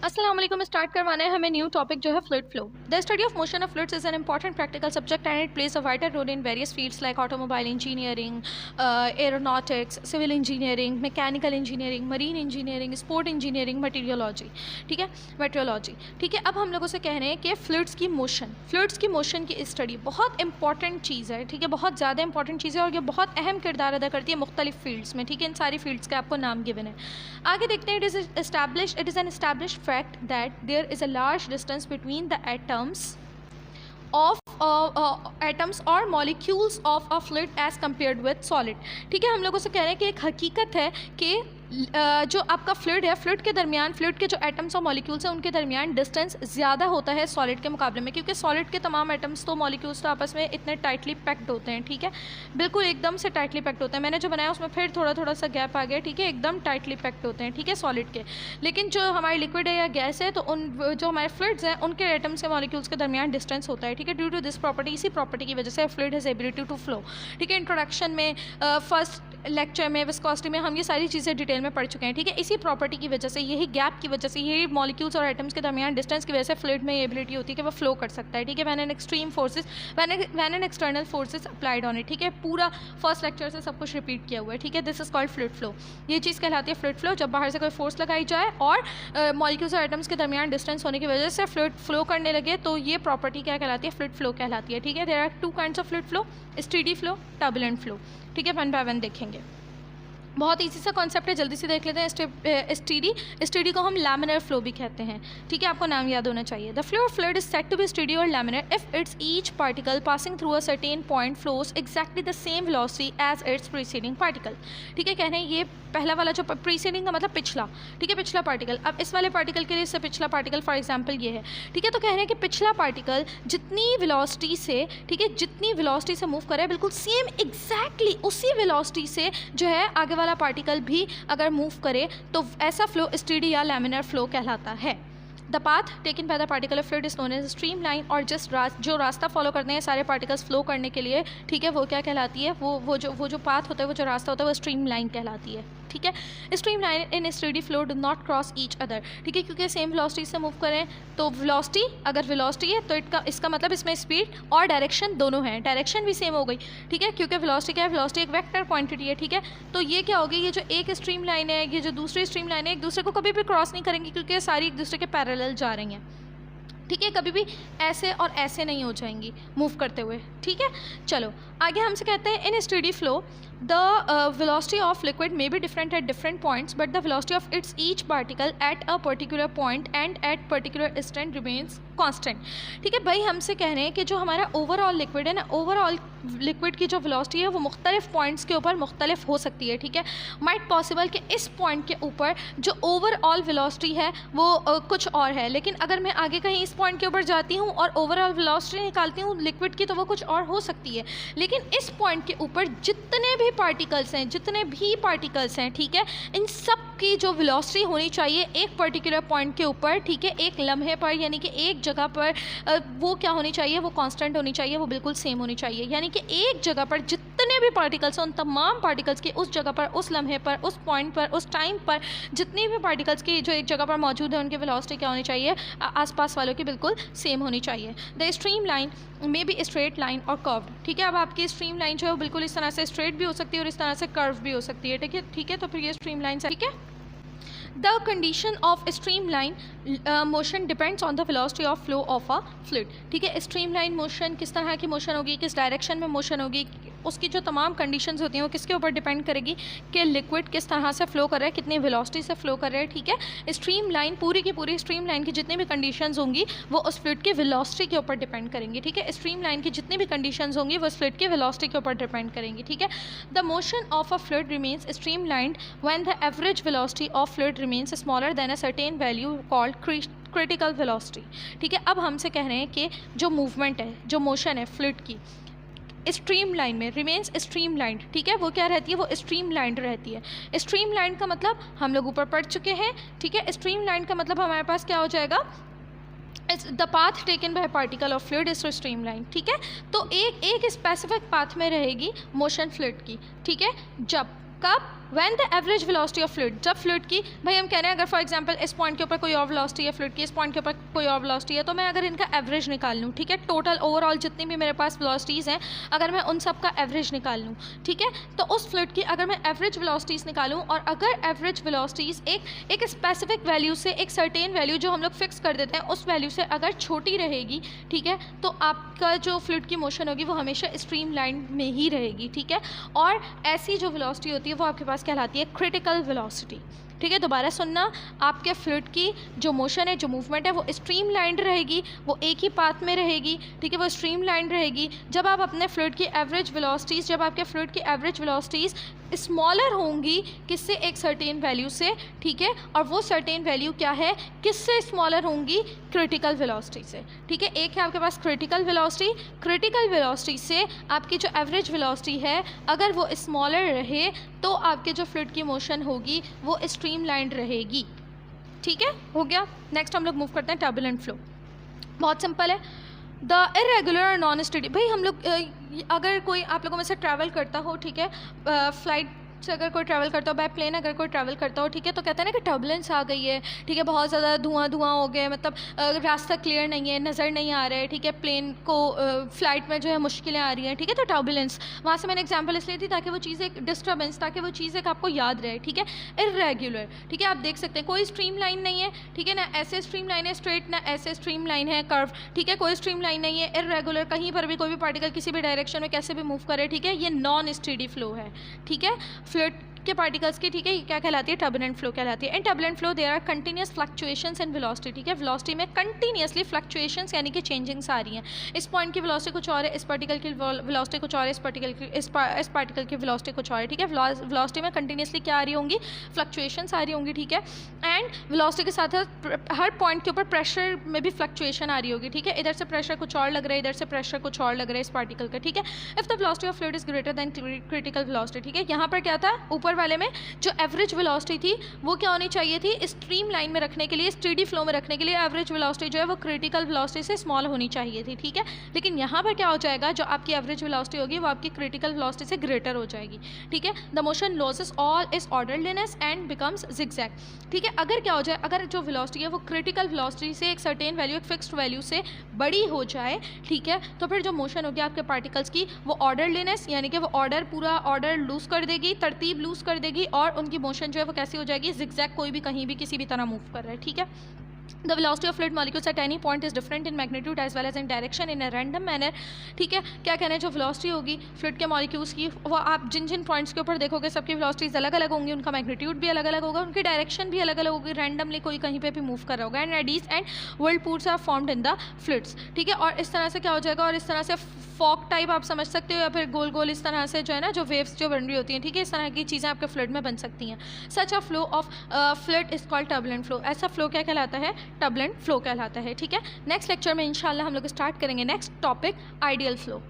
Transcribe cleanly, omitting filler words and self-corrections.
अस्सलाम वालेकुम। स्टार्ट करवाना है हमें न्यू टॉपिक जो है fluid flow. The study of motion of fluids is an important practical subject and it plays a wider role in various fields like automobile engineering, aeronautics, civil engineering, mechanical engineering, marine engineering, sport engineering, meteorology. ठीक है, metrology. ठीक है, अब हम लोगों से कह रहे हैं कि फ्लूइड्स की मोशन की स्टडी बहुत इंपॉर्टेंट चीज़ है। ठीक है, बहुत ज़्यादा इंपॉर्टेंट चीज़ है और ये बहुत अहम किरदार अदा करती है मुख्तलिफ फील्ड्स में। ठीक है, इन सारी फील्ड्स के आपको नाम गिवन है। आगे देखते हैं। It is an established fact that there is a large distance between the atoms or molecules of a fluid as compared with solid। ठीक है, हम लोगों से कह रहे हैं कि एक हकीकत है कि जो आपका फ्लूइड है, फ्लूइड के दरमियान, फ्लूइड के जो एटम्स और मॉलिक्यूल्स हैं उनके दरमियान डिस्टेंस ज़्यादा होता है सॉलिड के मुकाबले में, क्योंकि सॉलिड के तमाम एटम्स तो मॉलिक्यूल्स तो आपस में इतने टाइटली पैक्ड होते हैं। ठीक है, बिल्कुल एकदम से टाइटली पैक्ड होते हैं। मैंने जो बनाया उसमें फिर थोड़ा थोड़ा सा गैप आ गया। ठीक है, एकदम टाइटली पैक्ड होते हैं। ठीक है, सॉलिड के। लेकिन जो हमारे लिक्विड है या गैस है तो उन जो हमारे फ्लूइड्स हैं उनके एटम्स के मॉलिक्यूल्स के दरमियान डिस्टेंस होता है। ठीक है, ड्यू टू दिस प्रॉपर्टी, इसी प्रॉपर्टी की वजह से fluid has ability to flow. ठीक है, इंट्रोडक्शन में फर्स्ट लेक्चर में विस्कोसिटी में हम ये सारी चीज़ें डिटेल में पढ़ चुके हैं। ठीक है, इसी प्रॉपर्टी की वजह से, यही गैप की वजह से, यही मॉलिक्यूल्स और एटम्स के दरमियान डिस्टेंस की वजह से फ्लूइड में ये एबिलिटी होती है कि वो फ्लो कर सकता है। ठीक है, when an external forces applied on it. ठीक है, पूरा फर्स्ट लेक्चर से सब कुछ रिपीट किया हुआ है। ठीक है, this is called fluid flow. ये चीज़ कहलाती है फ्लूइड फ्लो, जब बाहर से कोई फोर्स लगाई जाए और मॉलिक्यूल्स और एटम्स के दरमियान डिस्टेंस होने की वजह से फ्लूइड फ्लो करने लगे, तो ये प्रॉपर्टी क्या कहलाती है? फ्लूइड फ्लो कहलाती है। ठीक है, there are two kinds of fluid flow, steady flow, turbulent flow. ठीक है, वन बाय वन देखेंगे। बहुत ईजी सा कॉन्सेप्ट है, जल्दी से देख लेते हैं। स्टेडी को हम लैमिनर फ्लो भी कहते हैं। ठीक है, आपको नाम याद होना चाहिए। The flow of fluid is said to be steady और laminar if it's each particle passing through a certain point flows exactly the same velocity as its preceding particle. ठीक है, कहने ये पहला वाला जो प्रीसीडिंग का मतलब पिछला। ठीक है, पिछला पार्टिकल। अब इस वाले पार्टिकल के लिए इससे पिछला पार्टिकल फॉर एग्जाम्पल ये है। ठीक है, तो कह रहे हैं कि पिछला पार्टिकल जितनी वेलोसिटी से, ठीक है, जितनी वेलोसिटी से मूव करे, बिल्कुल सेम एग्जैक्टली उसी वेलोसिटी से जो है आगे वाला पार्टिकल भी अगर मूव करे तो ऐसा फ्लो स्टेडी या लैमिनर फ्लो कहलाता है। The path taken by the particle of fluid is known as streamline. और जो रास्ता फॉलो करते हैं सारे पार्टिकल्स फ्लो करने के लिए, ठीक है, वो क्या कहलाती है? वो जो पाथ होता है, वो जो रास्ता होता है, वो स्ट्रीम लाइन कहलाती है। ठीक है, stream line in steady flow do not cross each other. ठीक है, क्योंकि सेम वेलोसिटी से मूव करें तो वेलोसिटी, अगर वेलोसिटी है तो इसका मतलब इसमें स्पीड और डायरेक्शन दोनों हैं, डायरेक्शन भी सेम हो गई। ठीक है, क्योंकि वेलोसिटी क्या है? वेलोसिटी एक वेक्टर क्वांटिटी है। ठीक है, तो ये क्या होगी? ये जो एक स्ट्रीम लाइन है, ये जो दूसरी स्ट्रीम लाइन है, एक दूसरे को कभी भी क्रॉस नहीं करेंगी क्योंकि सारी एक दूसरे के पैरेलल जा रही हैं। ठीक है, कभी भी ऐसे और ऐसे नहीं हो जाएंगी मूव करते हुए। ठीक है, चलो आगे हमसे कहते हैं in steady flow the velocity of liquid may be different at different points but the velocity of its each particle at a particular point and at particular instant remains constant। ठीक है भाई, हमसे कह रहे हैं कि जो हमारा ओवरऑल लिक्विड है ना, ओवरऑल लिक्विड की जो वेलोसिटी है वो मुख्तलिफ पॉइंट्स के ऊपर मुख्तलिफ हो सकती है। ठीक है, माइट पॉसिबल कि इस पॉइंट के ऊपर जो ओवरऑल वेलोसिटी है वो कुछ और है, लेकिन अगर मैं आगे कहीं इस पॉइंट के ऊपर जाती हूँ और ओवरऑल वेलोसिटी निकालती हूँ लिक्विड की, तो वो कुछ और हो सकती है। लेकिन इस पॉइंट के ऊपर जितने भी पार्टिकल्स हैं, ठीक है, इन सब की जो वेलोसिटी होनी चाहिए एक पर्टिकुलर पॉइंट के ऊपर, ठीक है, एक लम्हे पर, यानी कि एक जगह पर, वो क्या होनी चाहिए? वो कांस्टेंट होनी चाहिए, वो बिल्कुल सेम होनी चाहिए। यानी कि एक जगह पर जितने भी पार्टिकल्स हैं उन तमाम पार्टिकल्स की उस जगह पर, उस लम्हे पर, उस पॉइंट पर, उस टाइम पर, जितनी भी पार्टिकल्स की जो एक जगह पर मौजूद है उनकी वेलोसिटी क्या होनी चाहिए? आसपास वालों की बिल्कुल सेम होनी चाहिए। The stream line may be straight line और कर्व्ड। ठीक है, अब आपकी स्ट्रीम लाइन जो है वो बिल्कुल इस तरह से स्ट्रेट भी हो सकती है और इस तरह से कर्व भी हो सकती है। ठीक है, तो फिर ये स्ट्रीम लाइन है। ठीक है, the condition of stream line motion depends on the velocity of flow of a fluid. ठीक है, स्ट्रीम लाइन मोशन किस तरह की मोशन होगी, किस डायरेक्शन में मोशन होगी, उसकी जो तमाम कंडीशंस होती हैं वो किसके ऊपर डिपेंड करेगी कि लिक्विड किस तरह से फ्लो कर रहा है, कितनी वेलोसिटी से फ्लो कर रहा है। ठीक है, स्ट्रीम लाइन, पूरी की पूरी स्ट्रीम लाइन की जितनी भी कंडीशंस होंगी वो उस फ्लूइड की वेलोसिटी के ऊपर डिपेंड करेंगी। ठीक है, स्ट्रीम लाइन की जितनी भी कंडीशंस होंगी वो उस फ्लूइड की वेलोसिटी के ऊपर डिपेंड करेंगी। ठीक है, the motion of a fluid remains stream lined when the average velocity of fluid remains smaller than a certain value called critical velocity. ठीक है, अब हमसे कह रहे हैं कि जो मूवमेंट है, जो मोशन है फ्लूइड की स्ट्रीम लाइन में, रिमेन्स स्ट्रीम लाइन। ठीक है, वो क्या रहती है? वो स्ट्रीम लाइन रहती है। स्ट्रीम लाइन का मतलब हम लोग ऊपर पढ़ चुके हैं। ठीक है, स्ट्रीम लाइन का मतलब हमारे पास क्या हो जाएगा? The path taken bye particle of fluid is stream line. ठीक है, तो एक स्पेसिफिक पाथ में रहेगी मोशन फ्लूइड की। ठीक है, जब कब? When the average velocity of fluid, जब फ्लूइड की, भाई हम कह रहे हैं अगर फॉर एग्जांपल इस पॉइंट के ऊपर कोई और वेलोसिटी है फ्लूइड की, इस पॉइंट के ऊपर कोई और वेलोसिटी है, तो मैं अगर इनका एवरेज निकाल लूँ, ठीक है, टोटल ओवरऑल जितनी भी मेरे पास वेलोसिटीज़ हैं, अगर मैं उन सब का एवरेज निकाल लूँ, ठीक है, तो उस फ्लूइड की अगर मैं एवरेज वेलोसिटीज़ निकालूँ और अगर एवरेज वेलोसिटीज़ एक स्पेसिफिक वैल्यू से, एक सर्टेन वैल्यू जो हम लोग फिक्स कर देते हैं उस वैल्यू से अगर छोटी रहेगी, ठीक है, तो आपका जो फ्लूइड की मोशन होगी वो हमेशा स्ट्रीम लाइन में ही रहेगी, ठीक है। और ऐसी जो वेलोसिटी होती है वो आपके पास कहलाती है क्रिटिकल वेलोसिटी, ठीक है। दोबारा सुनना, आपके फ्लूइड की जो मोशन है, जो मूवमेंट है, वो स्ट्रीम लाइन रहेगी, वो एक ही पाथ में रहेगी, ठीक है, वो स्ट्रीम लाइन रहेगी। जब आप अपने फ्लूइड की एवरेज वेलोसिटीज़, जब आपके फ्लूइड की एवरेज वेलोसिटीज़ स्मॉलर होंगी किससे, एक सर्टेन वैल्यू से, ठीक है, और वो सर्टेन वैल्यू क्या है, किससे स्मॉलर होंगी, क्रिटिकल वेलोसिटी से, ठीक है। एक है आपके पास क्रिटिकल वेलोसिटी, क्रिटिकल वेलोसिटी से आपकी जो एवरेज वेलोसिटी है अगर वो स्मॉलर रहे तो आपके जो फ्लूइड की मोशन होगी वो स्ट्रीम लाइन रहेगी, ठीक है, हो गया। नेक्स्ट हम लोग मूव करते हैं टर्बुलेंट फ्लो। बहुत सिंपल है। द इरेगुलर और नॉन स्टेडी, भाई हम लोग अगर कोई आप लोगों में से ट्रैवल करता हो, ठीक है, फ्लाइट से अगर कोई ट्रैवल करता हो, बाय प्लेन अगर कोई ट्रैवल करता हो, ठीक है, तो कहते हैं ना कि टर्बुलेंस आ गई है, ठीक है, बहुत ज़्यादा धुआं हो गया, मतलब रास्ता क्लियर नहीं है, नज़र नहीं आ रहा है, ठीक है, प्लेन को फ्लाइट में जो है मुश्किलें आ रही हैं, ठीक है, तो टर्बुलेंस, वहाँ से मैंने एग्जांपल इसलिए दी ताकि वो चीज़ एक डिस्टर्बेंस, ताकि वो चीज़ एक आपको याद रहे, ठीक है। इरेगुलर, ठीक है, आप देख सकते हैं कोई स्ट्रीम लाइन नहीं है, ठीक है, ना ऐसे स्ट्रीम लाइन है स्ट्रेट, ना ऐसे स्ट्रीम लाइन है कर्व, ठीक है, कोई स्ट्रीम लाइन नहीं है। इरेगुलर, कहीं पर भी कोई भी पार्टिकल किसी भी डायरेक्शन में कैसे भी मूव करे, ठीक है, ये नॉन स्टेडी फ्लो है, ठीक है, फ्लूइड के पार्टिकल्स की, ठीक है, ये क्या कहलाती है, टर्बुलेंट फ्लो कहलाती है। In turbulent flow there are continuous fluctuations in velocity, ठीक है, वेलोसिटी में कंटिन्यूसली फ्लक्चुएशंस यानी कि चेंजिंग्स आ रही हैं। इस पॉइंट की वेलोसिटी कुछ और है, इस पार्टिकल की वेलोसिटी कुछ और है, इस पार्टिकल की वेलोसिटी कुछ और है, ठीक है। वेलोसिटी में कंटिन्यूसली क्या आ रही होंगी, फ्लक्चुएशंस आ रही होंगी, ठीक है। एंड वेलोसिटी के साथ साथ हर पॉइंट के ऊपर प्रेशर में भी फ्लक्चुएशन आ रही होगी, ठीक है, इधर से प्रेशर कुछ और लग रहा है, इधर से प्रेशर कुछ और लग रहा है इस पार्टिकल का, ठीक है। If the velocity of fluid is greater than critical velocity, ठीक है, यहाँ पर क्या था, ऊपर वाले में जो एवरेज वेलोसिटी थी वो क्या होनी चाहिए थी, स्ट्रीम लाइन में रखने के लिए, स्टेडी फ्लो में रखने के लिए एवरेज वेलोसिटी जो है वो क्रिटिकल वेलोसिटी से स्मॉल होनी चाहिए थी, ठीक है। लेकिन यहाँ पर क्या हो जाएगा, जो आपकी एवरेज वेलोसिटी होगी वो आपकी क्रिटिकल वेलोसिटी से ग्रेटर हो जाएगी, ठीक है। The motion losses all is orderliness and becomes zigzag, ठीक है। अगर क्या हो जाए, अगर जो वेलोसिटी है वो क्रिटिकल वेलोसिटी से एक सर्टेन वैल्यू, एक फिक्स्ड वैल्यू से बड़ी हो जाए, ठीक है, तो फिर जो मोशन होगी आपके पार्टिकल्स की वो ऑर्डरलीनेस यानी कि वो पूरा ऑर्डर लूज कर देगी, तरतीब लूज कर देगी, और उनकी मोशन जो है वो कैसी हो जाएगी, जिगजैग, कोई भी कहीं भी किसी भी तरह मूव कर रहा है, ठीक है। The velocity of fluid molecules at any point is different in magnitude as well as in direction in a random manner, ठीक है। क्या कहना है, जो वेलोसिटी होगी फ्लूइड के मॉलिक्यूल्स की वो आप जिन जिन पॉइंट्स के ऊपर देखोगे सबकी वेलोसिटीज़ अलग अलग होंगी, उनका मैग्नीट्यूड भी अलग अलग होगा, उनकी डायरेक्शन भी अलग अलग होगी, रैंडमली कोई कहीं पे भी मूव कर रहा होगा। And eddies and whirlpools are formed in the fluids, ठीक है। और इस तरह से क्या हो जाएगा, और इस तरह से फॉग टाइप आप समझ सकते हो, या फिर गोल गोल इस तरह से जो है ना, जो वेव्स जो बन रही होती हैं, ठीक है, इस तरह की चीज़ें आपके फ्लूइड में बन सकती हैं। Such a flow of fluid is called turbulent flow, ऐसा फ्लो क्या कहलाता है, टर्बुलेंट फ्लो कहलाता है, ठीक है। नेक्स्ट लेक्चर में इंशाल्लाह हम लोग स्टार्ट करेंगे नेक्स्ट टॉपिक, आइडियल फ्लो।